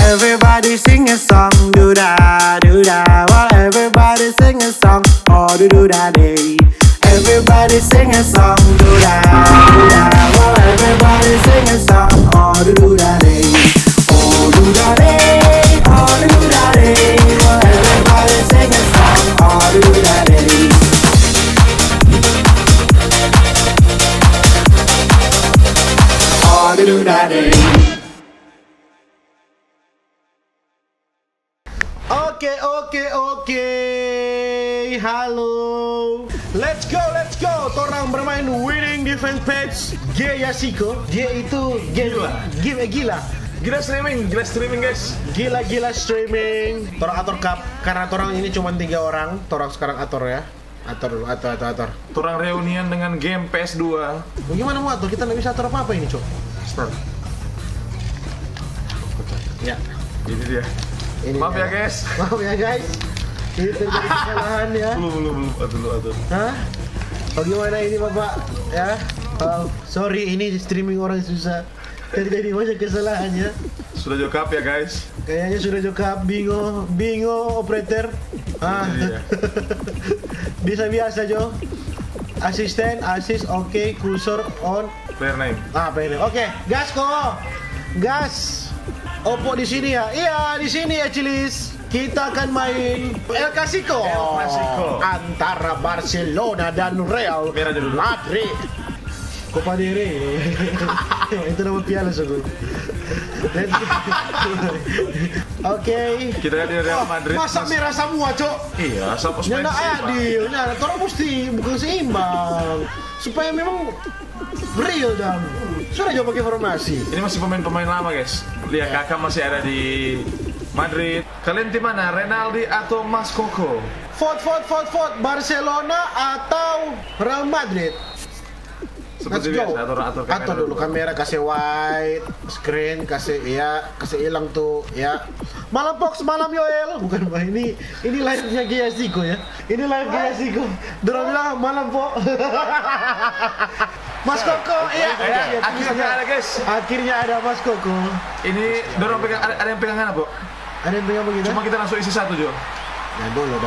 everybody sing a song, do da, do da. While everybody sing a song, oh do da day. Everybody sing a song, do da, do da. While everybody sing a song, oh do da day. Oh do da day, oh do da day. While everybody sing a song, oh do da day. Oh do da day. Oke. Halo. Let's go. Torang bermain winning defense page G Yasiko. G itu gila. Gila streaming guys. Gila streaming. Torang atur cup karena torang ini cuma 3 orang. Torang sekarang atur ya. Atur. Torang reunian dengan game PS2. Bagaimana mau atur? Kita nggak bisa atur apa ini, Cok. Start. Ya. Ini dia. Ini Maaf ya guys. Ini terjadi kesalahan ya. Belum. Atur. Hah? Bagaimana ini Bapak? Ya. Sorry, ini streaming orang susah. Terjadi banyak kesalahan ya. Sudah jokap ya guys. Kayaknya sudah jokap, bingo operator. Iya. Biasa Jo. Asisten, oke, kursor on. Player name. Player. Oke, gas kok. Gas. Oppo di sini ya. Iya, di sini ya Cilis. Kita akan main El Clasico antara Barcelona dan Real Merah dulu. Madrid. Copa del Rey. Itu nama piala Sogo. Oke. Kita lihat di Real Madrid. Masa merah semua, Cok? Iya, sama Ya nggak adil. Nah, orang mesti bukan seimbang supaya memang real dan sudah coba pakai formasi. Ini masih pemain-pemain lama guys. Lihat kakak masih ada di Madrid. Kalian tim mana? Renaldi atau Mas Koko? Vote Barcelona atau Real Madrid? Let's Seperti go. biasa, Atur dulu kamera, kasih white screen, kasih hilang tuh ya. Malam Fox, malam Yoel. Bukan ini live-nya Giasiko ya. Ini live Giasiko. Dorang bilang malam Fox. Mas Koko, iya. Akhirnya ada guys. Akhirnya ada Mas Koko. Ini dorong pegang, ada yang pegang apa? Ada yang pegang begitu? Cuma kita langsung isi satu Jo. Jangan dulu.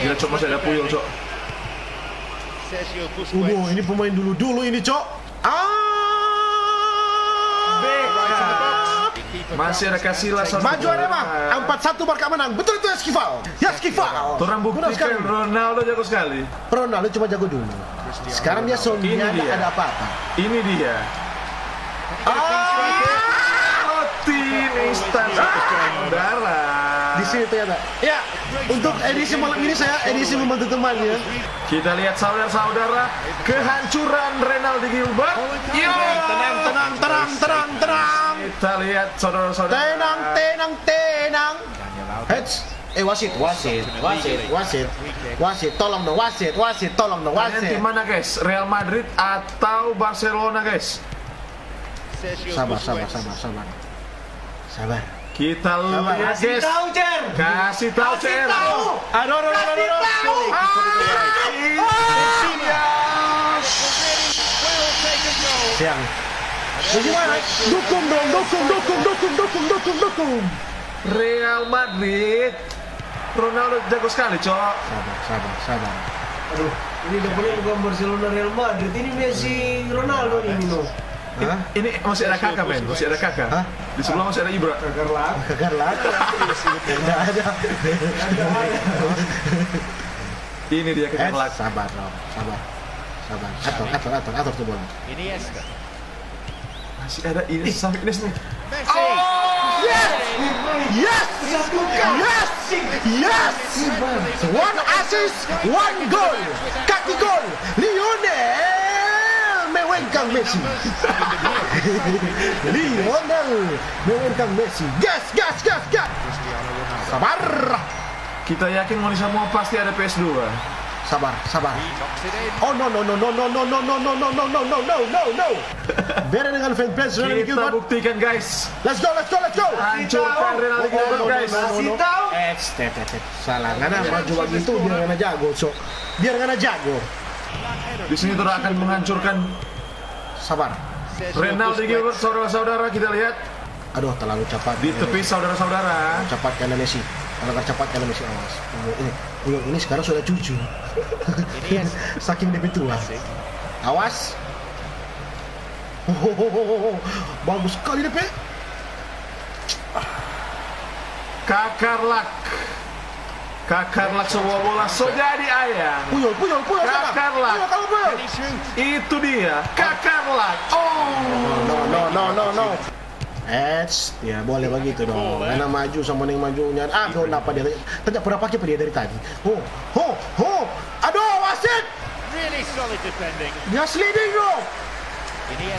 Gila Cok, masih ada Puyol Cok. Ini pemain dulu ini, Cok. Masih ada Casillas. Maju Arema, 4-1 Barca menang. Betul itu Eskifal. Orang buktikan Ronaldo jago sekali. Ronaldo cuma jago dulu. Sekarang dia zombie, Ini dia. ada apa-apa. Ini dia. Rotin instan. Darah. Di sini ternyata. Ya, untuk edisi malam ini saya edisi membantu temannya. Kita lihat saudara-saudara kehancuran Renaldi Gilbert. Yo, Tenang. kita lihat saudara-saudara. Tenang. Heads. Wasit, tolong dong wasit. Kalian tim mana guys? Real Madrid atau Barcelona guys? Sabar. Kita lihat guys. Kasih tahu Cer. Aduh. Siang. Bagaimana? Dukung. Real Madrid. Ronaldo jago sekali, Cok. Sabar. Aduh, ini udah boleh bukan Barcelona Real Madrid. Ini Messi Ronaldo ini loh. Ini masih ada kakak men, Hah? Di sebelah masih ada Ibra. Gagal lagi. Enggak ada. Ini dia kakak lak. Sabar. Atur tuh bola. Masih ada ini sampai ini nih. Yes! One assist, one goal. Kaki gol. Lionel mewengkang Messi. Gas. Sabar. Kita yakin mau semua pasti ada PS2. Sabar. Oh no. Beda dengan fanbase Renaldi Kita Gilbert. buktikan guys. Let's go. Hancurkan Renaldi Gilbert guys. Salah, karena maju begitu biar ngana jago. Di sini Tora akan menghancurkan Sabar. Renaldi Gilbert, saudara-saudara kita lihat. Aduh, terlalu cepat. Di tepi saudara-saudara. Cepat karena Messi. Kalau nggak cepat karena Messi, awas. Puyol ini sekarang sudah 7. Saking lebih tua. Awas. Bagus sekali DP. Kakarlak sebuah bola so jadi ayang. Puyol. Kakarlak. Itu dia, Kakarlak. No. Ya boleh begitu dong. Karena maju sama yang majunya. Aduh, kenapa dia tidak pernah pakai dia dari tadi. Aduh, wasit. Really solid defending. Dia sliding dong.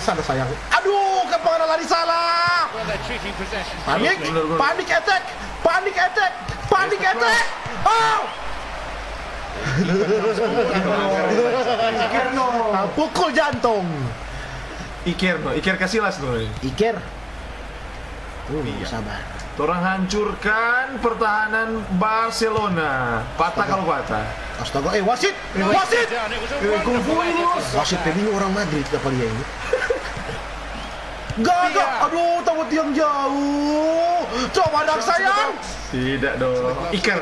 Sana sayang. Aduh, kemana lari salah. Well, they're treating possession. Panik attack. Oh! Pukul jantung. Iker Casillas tuh. Iker. Sabar. Orang hancurkan pertahanan Barcelona. Patah kalau patah. Astaga, wasit. Wasit ini orang Madrid apa dia ini? Gagak. Aduh, tahu yang jauh. Coba anak sayang. Tidak dong. Iker.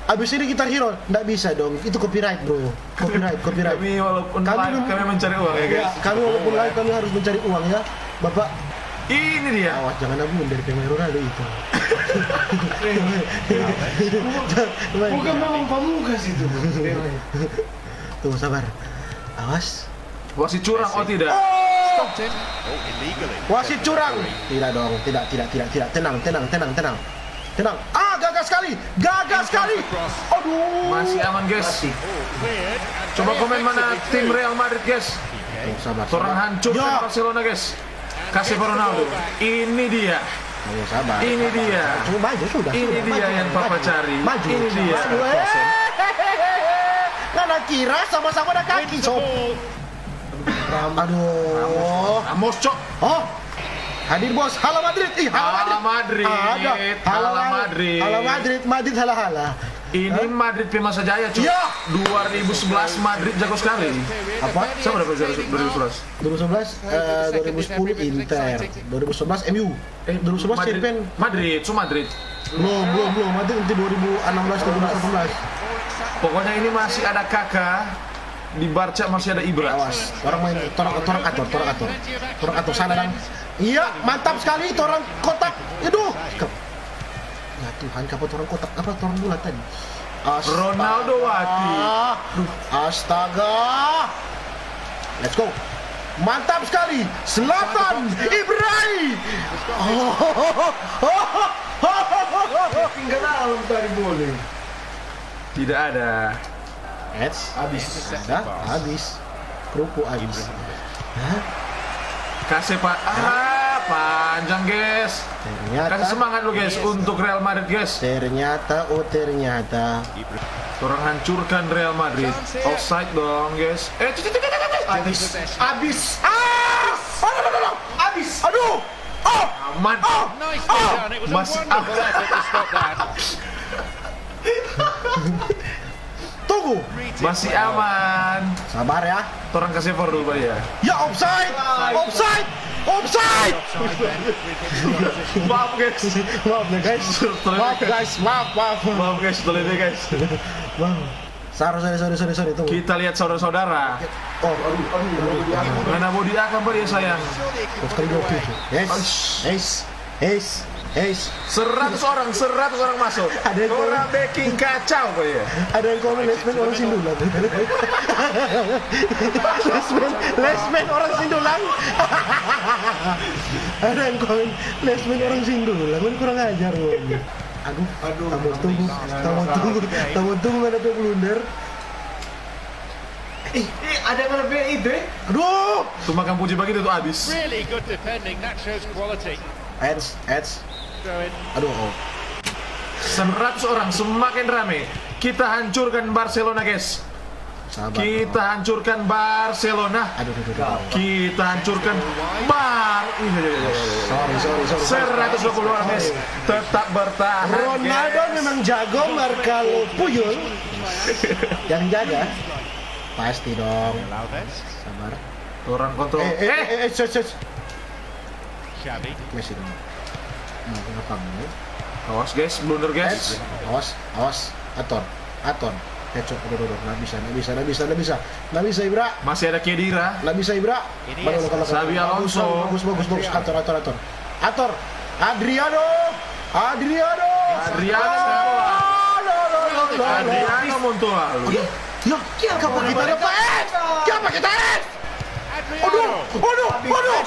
Abis ini Gitar Hero, nggak bisa dong. Itu copyright bro. Copyright. Kami walaupun live, kami mencari uang ya guys. Kami walaupun live, kami harus mencari uang ya, Bapak. Ini dia. Awas jangan nabung dari pemain Ronaldo itu. Bukan memang pamungkas itu. Tuh sabar. Awas. Wasit curang oh tidak. Stopped him. Oh, illegally. Wasit curang. Tidak dong. Tidak. Tenang. Gagal sekali. Aduh. Masih aman guys. Cleared. And Coba very komen mana effective. tim Real Madrid guys. Tuh, sabar. Orang hancurkan Ya. Barcelona guys. Kasih Ronaldo. Ini dia. Ayo sabar. Ini dia. Cuma maju sudah. Ini dia yang Papa cari. Maju. Ini dia. Nggak kira sama-sama ada kaki sob. Aduh. Ramos cok. Oh. Hadir bos. Halo Madrid. Hala Madrid. Ada. Hala Madrid. Halo Madrid. Madrid hala. Ini Madrid Masa Jaya cuy. Ya. 2011 Madrid jago sekali. Apa? Siapa dapat juara 2011? 2011, 2010 Inter, 2011 MU, 2011 Madrid. Champion. Madrid. Belum. Madrid nanti 2016, 2018. Pokoknya ini masih ada Kakak. Di Barca masih ada Ibra. Awas, orang main, orang atur sana dan. Iya, mantap sekali, orang kotak. Aduh. Ya Tuhan, kapan orang kotak? Apa orang bulat tadi? Ronaldo Wati. Astaga. Let's go. Mantap sekali. Zlatan Ibrahimovic. Tinggal dalam tadi boleh. Tidak ada. Habis. Kerupuk habis. Kasih Pak. Panjang guys. Kasih semangat lu guys untuk Real Madrid guys. Ternyata. Orang hancurkan Real Madrid. Offside dong guys. Habis. Aduh. Aman. Nicely done. It was a Mas- wonderful effort to stop that. Tunggu. Masih aman. Sabar ya. Orang kasih for dulu Pak ya. Ya offside. Maaf guys. Maaf guys. Maaf guys, setelah ini guys. Sorry. Tunggu. Kita lihat saudara-saudara. Oh, Mana body akan Pak ya sayang. sekali 27. Yes. 100 orang masuk. Ada yang Orang backing kacau Pak ya. Ada yang komen lesmen orang Sindulang. lesmen orang Sindulang. Ada yang komen lesmen orang Sindulang. Kan kurang ajar loh. Aduh. Tamu tunggu ada blunder. Ada yang lebih itu. Aduh. Tuh makan puji begitu tuh habis. Really good defending. That shows quality. Ads. Throw in. Aduh. 100 orang semakin rame. Kita hancurkan Barcelona guys. Sabar. Kita hancurkan Barcelona. Aduh. Kita hancurkan Sorry. 120 orang guys. Tetap bertahan. Ronaldo guys. memang jago, Marcelo Puyol yang jaga. Pasti dong. Allow this. Sabar. Orang kontrol. Sus. shabby. Messi dong. Nah, kenapa enggak? Awas guys, blunder guys. Awas, Aton. Headshot, aduh, nggak bisa, Ibra. Masih ada Kedira. Nggak bisa, Ibra. Xabi Alonso. Bagus. Ator. Adriano. Adriano Montoya. Ya, kenapa kita ada PS? Kenapa kita es? Adriano. Aduh. 2-goal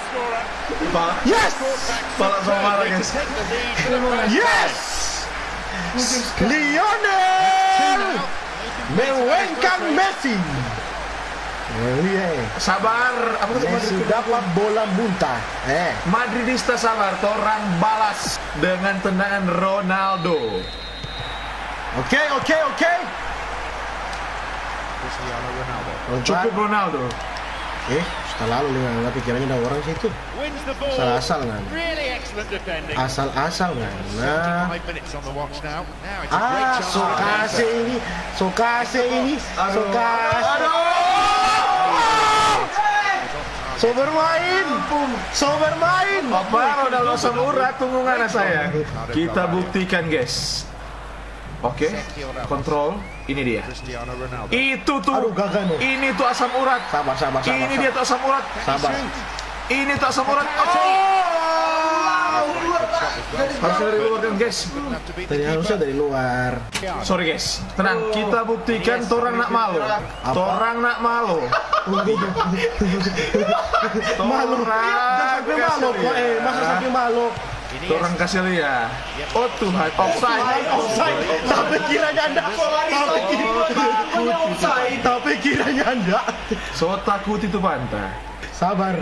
scorer. Yes! Salah sama guys. Yes! Lionel mewengkang Messi. Oh yeah. Sabar, apa tuh Messi dapat bola muntah. Madridista sabar, torang balas dengan tendangan Ronaldo. Oke. Cristiano Ronaldo. Cukup Ronaldo. Setelah lalu lima pikirannya ada orang situ. Wins the ball. Asal kan. Really excellent defending. Asal kan. Nah. 5 minutes on the watch now. Now it's a great chance. Sokase ini. So bermain. Apa Ronaldo Samurat tunggu ngana saya. Kita buktikan guys. Oke, kontrol. Ini dia. Cristiano Ronaldo. Itu tuh. Aduh, gagal nih. Ini tuh asam urat. Sabar. Ini dia tuh asam urat. Sabar. Ini tuh asam urat. Harus dari luar kan guys. Harusnya dari luar. Sorry guys, tenang. Kita buktikan torang nak malu. Torang nak malu. Malu. Sampai malu kok. Masa sampai malu. Torang kasih lihat. Oh Tuhan, offside. Tapi kiranya anda. So takut itu pantai. Sabar.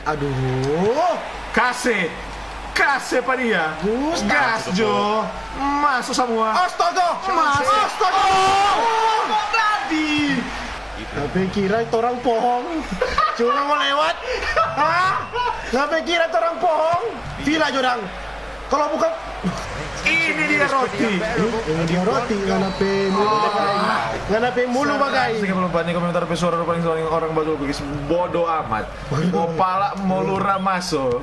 Aduh. Kasih pak dia. Gas Jo. Masuk semua. Astaga. Tadi. Tapi kira itu orang pohong. Cuma mau lewat. Tapi kira itu orang pohong. Vila Jodang. Kalau bukan Ini dia roti. ini dia roti nganape mulu bagai. 34 nih komentar pesuara paling orang baru guys. Bodoh amat. Mau pala mau lura masuk.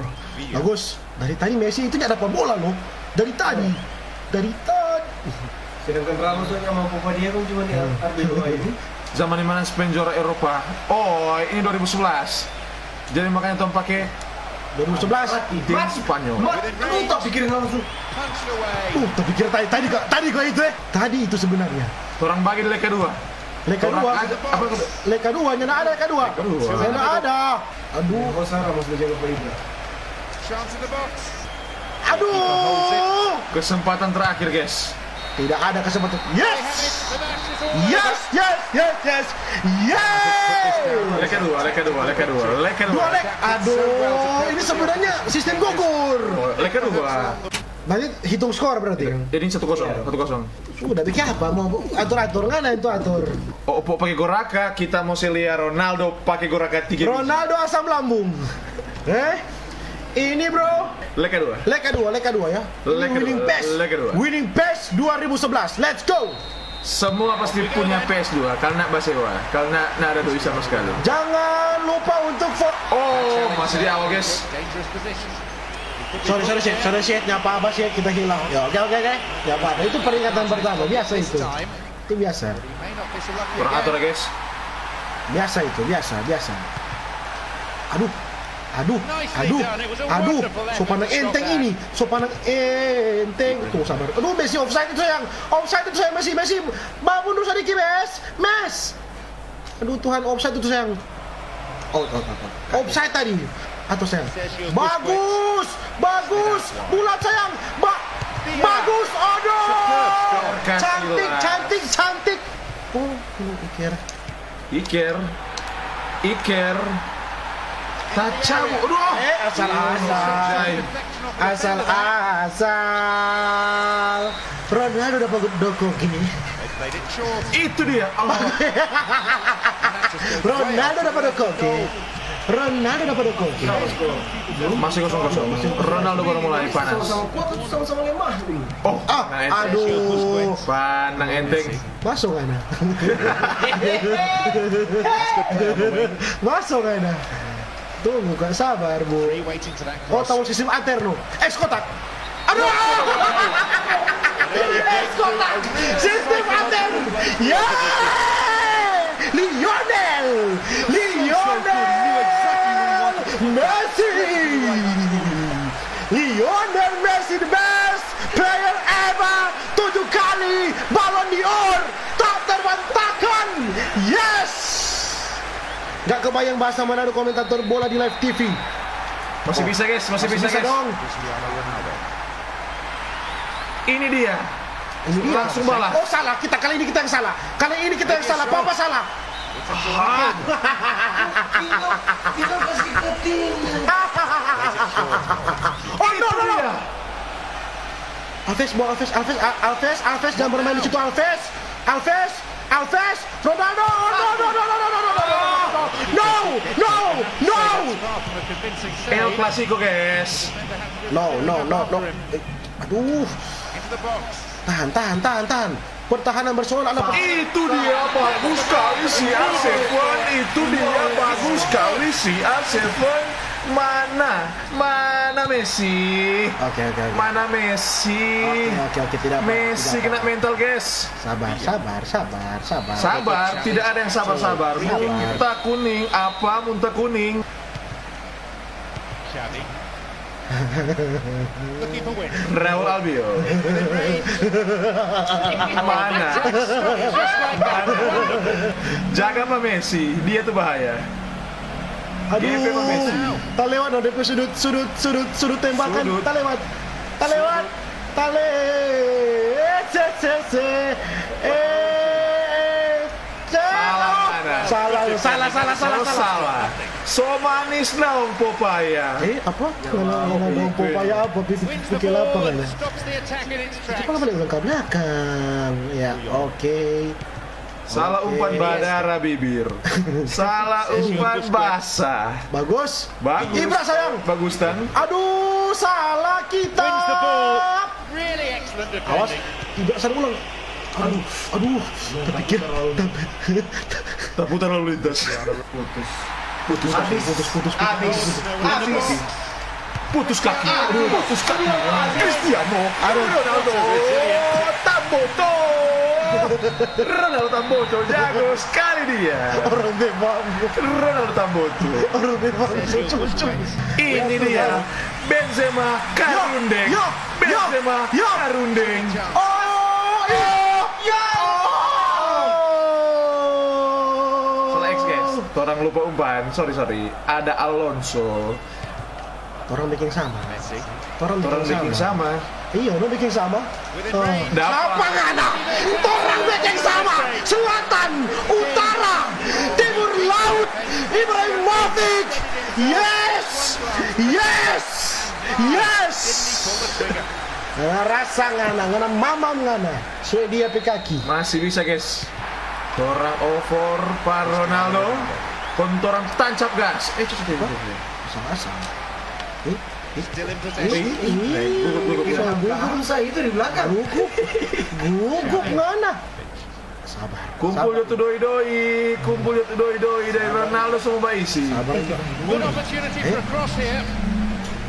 Bagus. Dari tadi Messi itu nggak dapat bola loh. Dari tadi. Sedangkan Ramos hanya mampu dia kan cuma di RB2 ini. Zaman dimana Spain juara Eropa. Oh, ini 2011. Jadi makanya Tom pakai 2011. tim Spanyol. Lu tak pikirin langsung. Punched away. Tapi kira tadi kok itu Tadi itu sebenarnya. Orang bagi di leg kedua. Lega dua, nyana ada lega dua. Nyana ada. Aduh. Rosa Ramos menjaga Ibra. Chance in the box. Aduh. Kesempatan terakhir guys. Tidak ada kesempatan. Yes. The match is all Yes. Yeay. Leg kedua. Dua leg. Aduh. Ini sebenarnya sistem gugur. Leg kedua. Nanti hitung skor berarti. Jadi 1-0. Sudah bikin apa? Mau atur nggak ada itu atur. Oh, pakai Goraka, kita mau lihat Ronaldo pakai Goraka 3. Ronaldo asam lambung. Ini bro. Leg kedua ya. Leg kedua. Leg kedua. Winning PES 2011. Let's go. Semua pasti punya PS2 karena Basewa, karena ada doi sama sekali. Jangan lupa untuk Oh, masih di awal guys. dangerous position. Sorry shit, nyapa apa sih kita hilang. Ya, oke. Nyapa apa? Itu peringatan pertama, biasa itu. Itu biasa. He may not miss a lucky Kurang atur again. guys. Biasa itu, biasa. Aduh. Sopanang enteng ini. Tuh sabar. Aduh, Messi offside itu sayang. Messi. Bangun dulu sedikit, Mes. Aduh Tuhan, offside itu sayang. Offside tadi. Atau sayang. Bagus. Bulat sayang. Bagus. Aduh. Cantik. Oh, Iker. Tacau. Aduh. Asal. Ronaldo dapat doko gini. They've played it short. Itu dia. Allah. Ronaldo dapat doko gini. Ronaldo dapat gol. Masih 0-0. Ronaldo baru mulai panas. Sama-sama kuat atau sama-sama lemah nih? Oh, Aduh. Pandang enteng. Masuk kan? Masuk kan? Tunggu kan, sabar bu. Waiting to that Oh, cross. tahu sistem Aterno. Kotak. Aduh. Kotak. Sistem Aterno. Ya. Lionel Messi. Lionel Messi the best player ever. 7 kali Ballon d'Or. Tak terbantahkan. Yes. Gak kebayang bahasa Manado komentator bola di live TV. Masih bisa guys, masih bisa guys. dong. Ini dia. Langsung balas. Oh salah, kali ini kita yang salah. Kali ini kita yang salah. Papa salah. Kita kasih ketinggian. Oh no. Alves jangan bermain di situ Alves. Ronaldo. No. El Clasico guys. No. Aduh. Into the box. Tahan. Pertahanan Barcelona apa? Itu dia bagus sekali si A7. Itu dia bagus sekali si A7. Mana Messi? Oke. Mana Messi? Oke, tidak apa. Messi kena mental guys. Sabar. Sabar, tidak ada yang sabar. Muntah kuning, apa muntah kuning? Xavi. Looking for win. Raul Albiol. Mana? Jaga Pak Messi, dia tuh bahaya. Aduh. GP Pak Messi. Tak lewat dong DP sudut tembakan. Sudut. Tak lewat. Salah. So manis naong popaya. Apa? Ngomong popaya apa? Pikir apa kan? Stops the attack in its tracks. Apa balik ulang ke belakang? Ya, oke. Salah umpan badara bibir. Salah umpan basah. Bagus. Bagus. Ibra sayang. Bagus Tan. Aduh, salah kita. Wins the ball. Really excellent Awas, defending. Ibra sadar ulang. Aduh, terpikir. Tak putar lalu lintas. Putus kaki. Putus kaki. Cristiano Ronaldo Tamboto jago sekali dia. Orang memang. Ronaldo Tamboto. Ini dia Benzema Karundeng. Karundeng. Salah X guys. Orang lupa umpan. Sorry. Ada Alonso. Orang bikin sama. Messi. Orang bikin sama. Iya, orang bikin sama. Within range. Apa ngana? Orang bikin sama. Selatan, utara, timur laut. Ibrahimovic. Yes. Pull the trigger. Rasa ngana mamam ngana. Swedia pikaki. Masih bisa guys. Orang over Pak Ronaldo. Kontoran tancap gas. Asal. Still in possession. Gugup saya itu di belakang. Guguk ngana. Sabar. Kumpul jatuh doi dari Ronaldo sama Baisi. Sabar. Good opportunity for a cross here.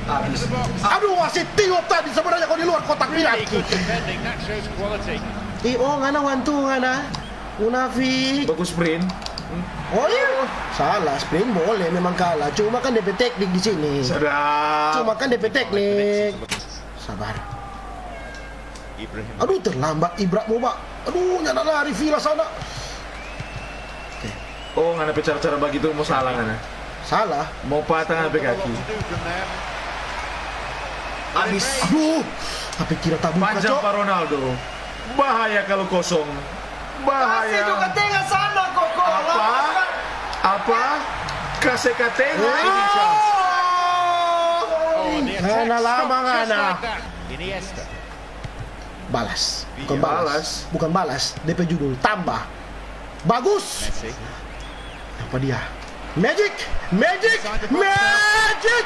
Into the box. Aduh, masih tiup tadi sebenarnya kalau di luar kotak Really penalti. good defending. That shows quality. Ngana wantu ngana. Munafik. Bagus sprint. Oh iya. Salah, sprint boleh memang kalah. Cuma kan DP teknik di sini. Sedap. Cuma kan DP teknik. Sabar. Ibrahim. Aduh, terlambat Ibra mau, Pak. Aduh, nyana lari Villa sana. Oh, nggak ada cara begitu mau salah nggak? Salah. Mau patah nggak kaki? Habis. Aduh. Tapi kira tak buka, Panjang Cok. Pak Ronaldo. Bahaya kalau kosong. Kasih juga Bahaya. tengah sana kok. Apa? Kasih katanya ini chance. Ngana lama ngana. Iniesta. Balas. Bukan balas. DP judul tambah. Bagus. Messi. Apa dia? Magic! Magic! Magic!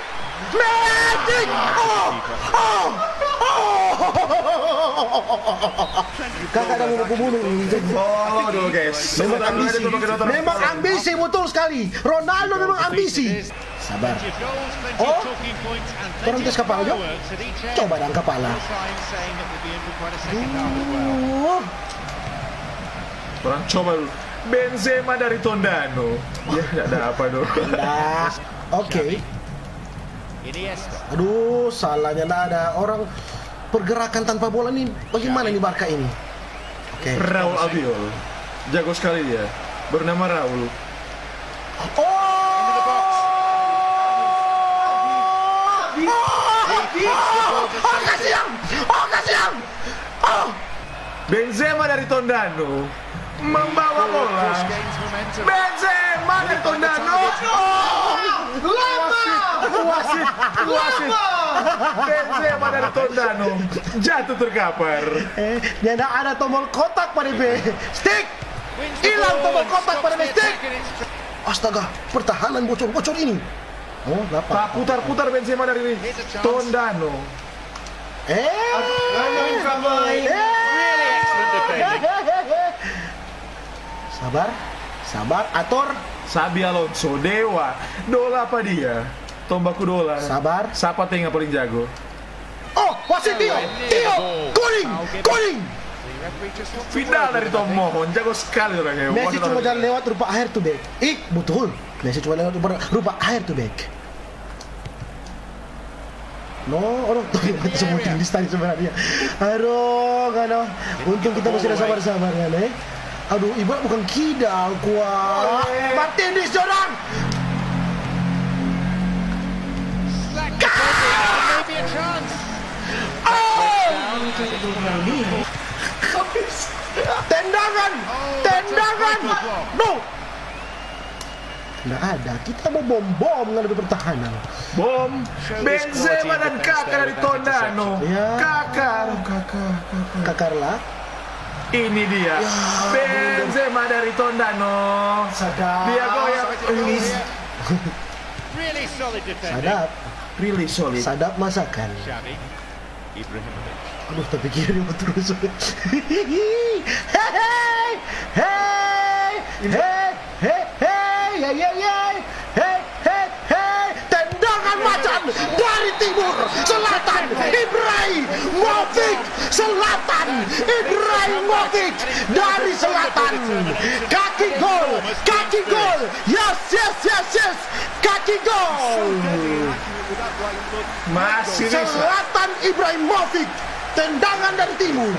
Magic! Oh! Oh! Oh! Kakak dah mau bunuh. Follow dulu guys. Memang ambisi. Memang ambisi betul sekali. Ronaldo memang ambisi. Sabar. Oh, turun tes kepala jo. Coba dan kepala. Orang coba dulu. Benzema dari Tondano. Ya, tidak ada apa dong. Nah, oke. Aduh, salahnya nggak ada orang pergerakan tanpa bola nih. Bagaimana nih Barca ini? Oke. Raul Albiol. Jago sekali dia. Bernama Raul. Kasihan! Benzema dari Tondano membawa bola. Benzema dari Tondano. Wasit. Benzema dari Tondano jatuh terkapar. Dia tidak ada tombol kotak pada B. Stick. Hilang tombol kotak pada B. Stick. Astaga, pertahanan bocor-bocor ini. Oh, dapat. Tak putar-putar Benzema dari Tondano. Sabar, atur. Sabi Alonso, Dewa, Dola apa dia? Tombaku Dola. Sabar. Siapa tengah paling jago? Oh, wasit Tio, kuning. Final dari Tom Mohon, jago sekali orangnya. Messi cuma jalan lewat rupa air tuh back. Betul. Messi cuma lewat rupa air tuh back. No, orang tuh semua tim listanya sebenarnya. Aduh, kan. Untung kita masih ada sabar-sabar kan, Aduh, ibarat bukan kidal kuat. Martinez jorang. Tendangan. No. Nggak ada. Kita mau bom menghadapi pertahanan. Bom. Benzema dan Kakak dari Tondano. Ya. Kakarlah. Ini dia. Benzema dari Tondano. Sadap. Dia goyang. Really solid. Sadap masakan. Aduh, tapi kiri terus. Hey. Tendangan macan dari timur selatan. Ibrahimovic dari selatan. Kaki gol. Yes. Kaki gol. Masih bisa. Selatan Ibrahimovic. Tendangan dari timur.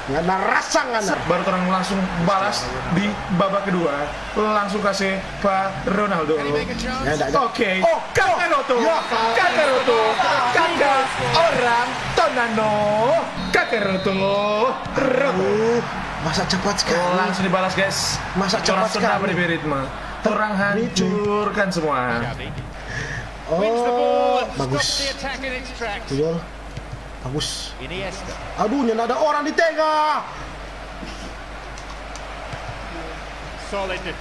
Ngana rasa ngana. Baru orang langsung balas di babak kedua. Langsung kasih Pak Ronaldo. Oke. Kakaroto. Kakak orang Tondano. Kakaroto. Masa cepat sekali. Langsung dibalas guys. Masa cepat sekali. Di ritme. Orang hancurkan semua. Oh, bagus. Betul. Bagus. Aduh, nyana ada orang di tengah.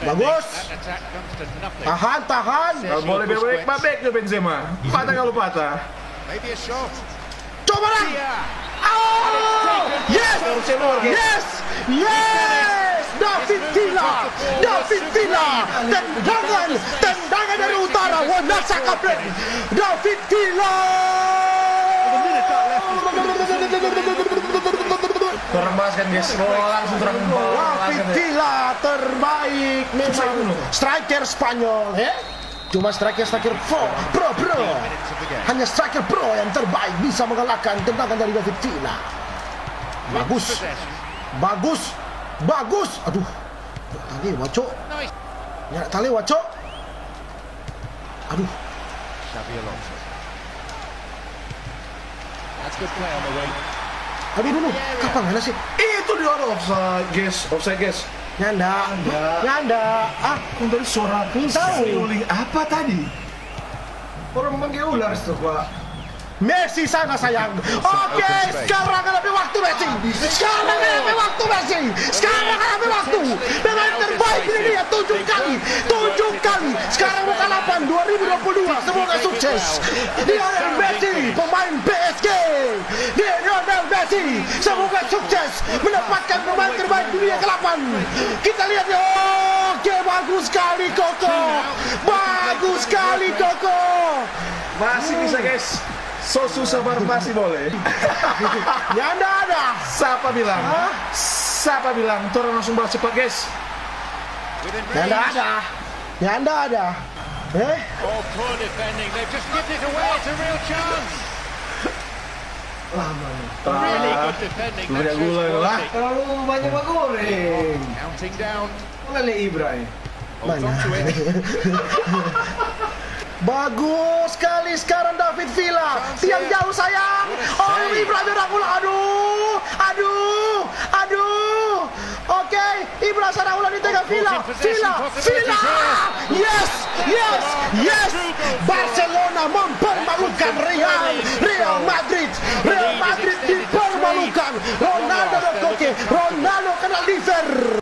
Bagus. Tahan. Kalau boleh bebek, babek tuh Benzema. Patah kalau patah. Coba lah. Oh, yes. David Villa. Tendangan dari utara. Wanasa Kaplen. David Villa. Orang balas kan guys. Langsung terang David Villa terbaik memang. Striker Spanyol, Cuma striker pro. Hanya striker pro yang terbaik bisa mengalahkan tendangan dari David Villa. Bagus. Aduh. Tali waco. Aduh. Aduh dulu. Kapan mana sih? Itu di orang offside guys. Nyanda. Kok dari suara tahu. seruling apa tadi? Orang memanggil ular itu, Pak. Messi sana sayang. Oke, sekarang ada waktu Messi. Sekarang ada waktu Messi. Sekarang ada waktu. Pemain terbaik ini dia 7 kali. 7 kali. Sekarang bukan 8 2022. Semoga sukses. Lionel Messi, pemain PSG. Lionel Messi, semoga sukses mendapatkan pemain terbaik dunia ke-8. Kita lihat ya. Oke, bagus sekali Koko. Bagus sekali Koko. Masih bisa guys. So susah baru masih boleh. Ya ada. Siapa bilang? Siapa bilang? Turun langsung balas cepat guys. Ya ada. Oh, poor defending. They've just given it away. It's a real chance. Really good defending. That Banyak shows gula lah. quality. Terlalu banyak goreng. Counting down. Mana Ibra ya? Holds on to it. Bagus sekali sekarang David Villa. Tiang jauh sayang. Oh, Ibra nyerang ulang. Aduh. Oke, Ibra serang ulang di tengah Villa. Yes. Barcelona mempermalukan Real Madrid dipermalukan. Ronaldo kena liver.